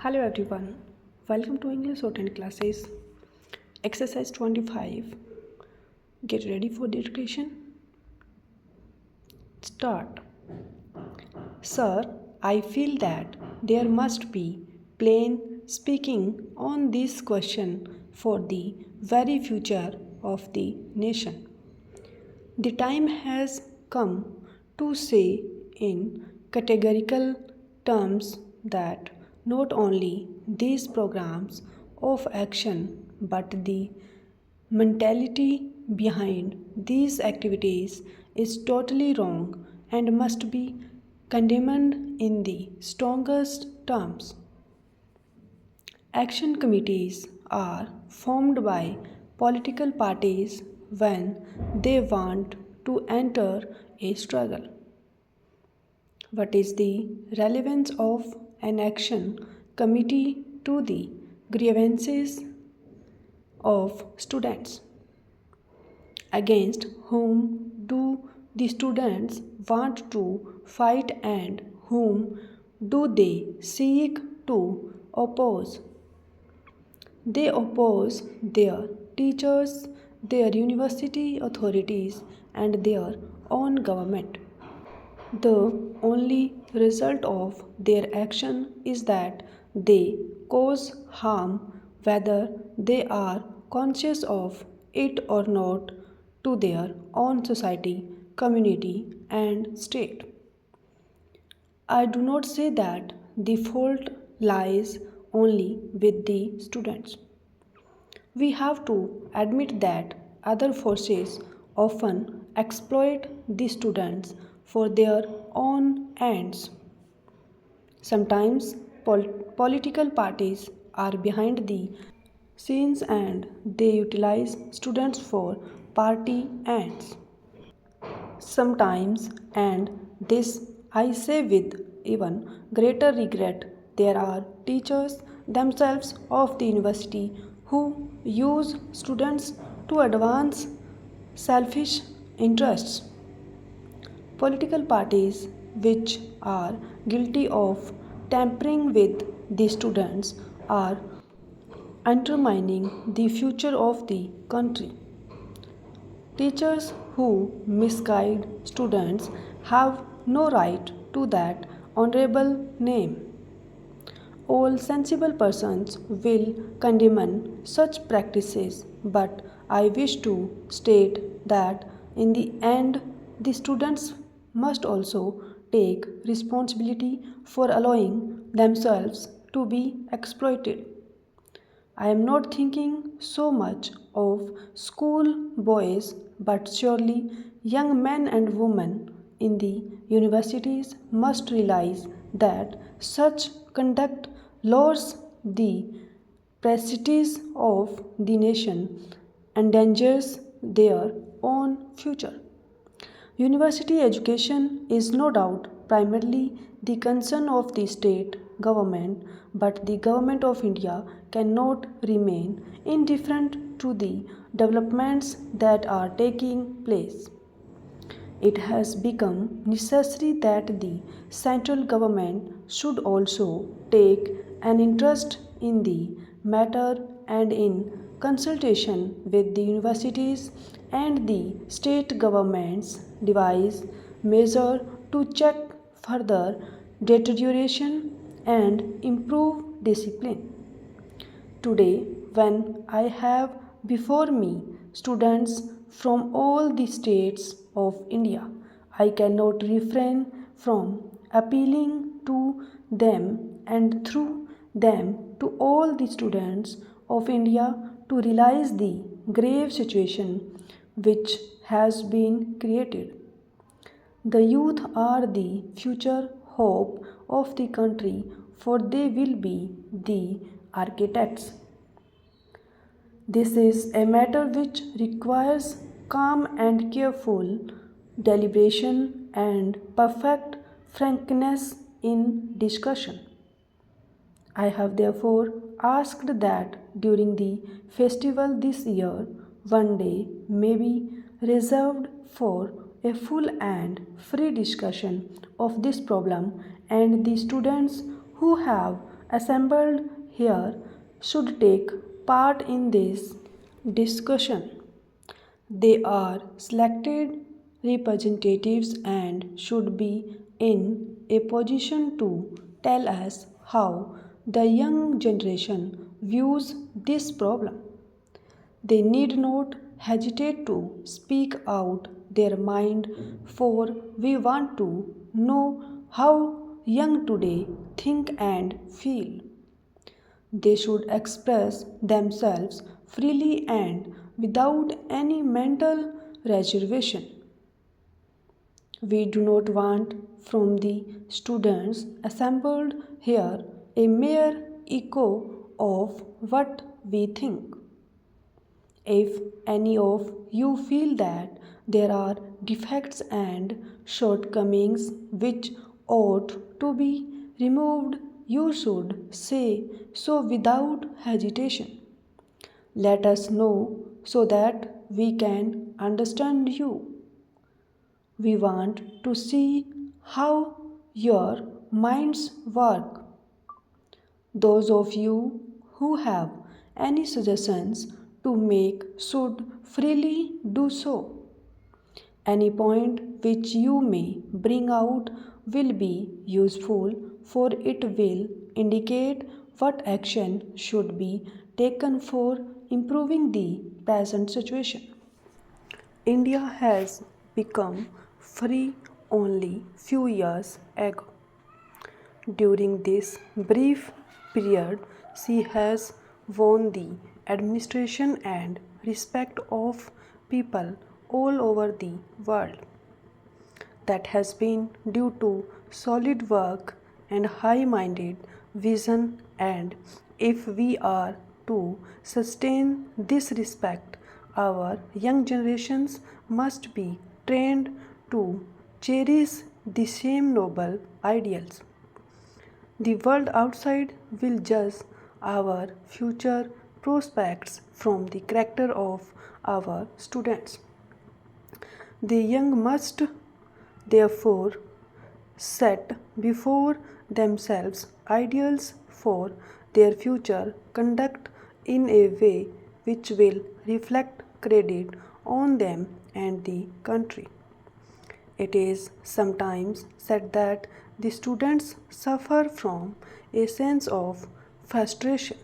Hello everyone, welcome to English Shorthand classes. Exercise 25. Get ready for the dictation. Start. Sir, I feel that there must be plain speaking on this question for the very future of the nation. The time has come to say in categorical terms that not only these programs of action but the mentality behind these activities is totally wrong and must be condemned in the strongest terms. Action committees are formed by political parties when they want to enter a struggle. What is the relevance of an action committee to the grievances of students? Against whom do the students want to fight and whom do they seek to oppose? They oppose their teachers, their university authorities, and their own government. The only result of their action is that they cause harm, whether they are conscious of it or not, to their own society, community, and state. I do not say that the fault lies only with the students. We have to admit that other forces often exploit the students for their own ends. Sometimes political parties are behind the scenes and they utilize students for party ends. Sometimes, and this I say with even greater regret, there are teachers themselves of the university who use students to advance selfish interests. Political parties which are guilty of tampering with the students are undermining the future of the country. Teachers who misguide students have no right to that honorable name. All sensible persons will condemn such practices, but I wish to state that in the end, the students must also take responsibility for allowing themselves to be exploited. I am not thinking so much of school boys, but surely young men and women in the universities must realize that such conduct lowers the prestige of the nation, endangers their own future. University education is no doubt primarily the concern of the state government, but the government of India cannot remain indifferent to the developments that are taking place. It has become necessary that the central government should also take an interest in the matter and in consultation with the universities and the state governments devise measures to check further deterioration and improve discipline. Today, when I have before me students from all the states of India, I cannot refrain from appealing to them and through them to all the students of India to realize the grave situation which has been created. The youth are the future hope of the country, for they will be the architects. This is a matter which requires calm and careful deliberation and perfect frankness in discussion. I have therefore asked that during the festival this year, one day may be reserved for a full and free discussion of this problem, and the students who have assembled here should take part in this discussion. They are selected representatives and should be in a position to tell us how the young generation views this problem. They need not hesitate to speak out their mind, for we want to know how young today think and feel. They should express themselves freely and without any mental reservation. We do not want from the students assembled here a mere echo of what we think. If any of you feel that there are defects and shortcomings which ought to be removed, you should say so without hesitation. Let us know so that we can understand you. We want to see how your minds work. Those of you who have any suggestions to make should freely do so. Any point which you may bring out will be useful, for it will indicate what action should be taken for improving the present situation. India has become free only few years ago. During this brief period, she has won the administration and respect of people all over the world. That has been due to solid work and high minded vision, and if we are to sustain this respect, our young generations must be trained to cherish the same noble ideals. The world outside will judge our future prospects from the character of our students. The young must therefore set before themselves ideals for their future conduct in a way which will reflect credit on them and the country. It is sometimes said that the students suffer from a sense of frustration.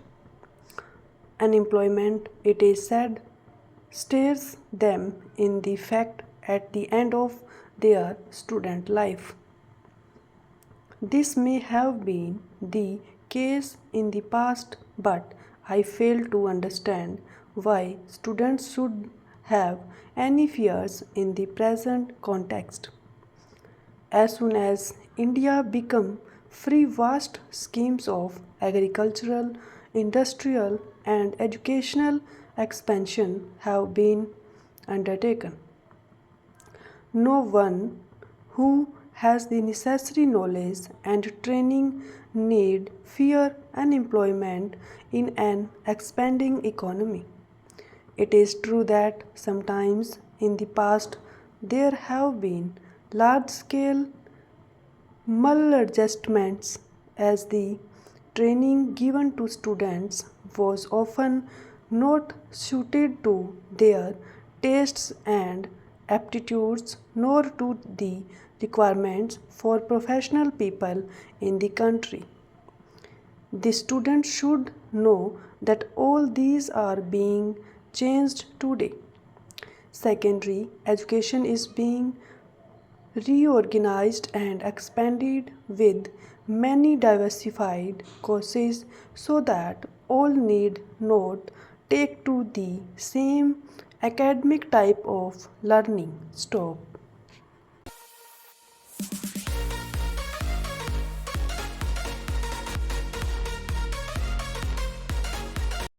Unemployment, it is said, stares them in the fact at the end of their student life. This may have been the case in the past, but I fail to understand why students should have any fears in the present context. As soon as India became free, vast schemes of agricultural, industrial, and educational expansion have been undertaken. No one who has the necessary knowledge and training need fear unemployment in an expanding economy. It is true that sometimes in the past there have been large scale maladjustments, as the training given to students was often not suited to their tastes and aptitudes nor to the requirements for professional people in the country. The students should know that all these are being changed today. Secondary education is being reorganized and expanded with many diversified courses so that all need not take to the same academic type of learning. Stop.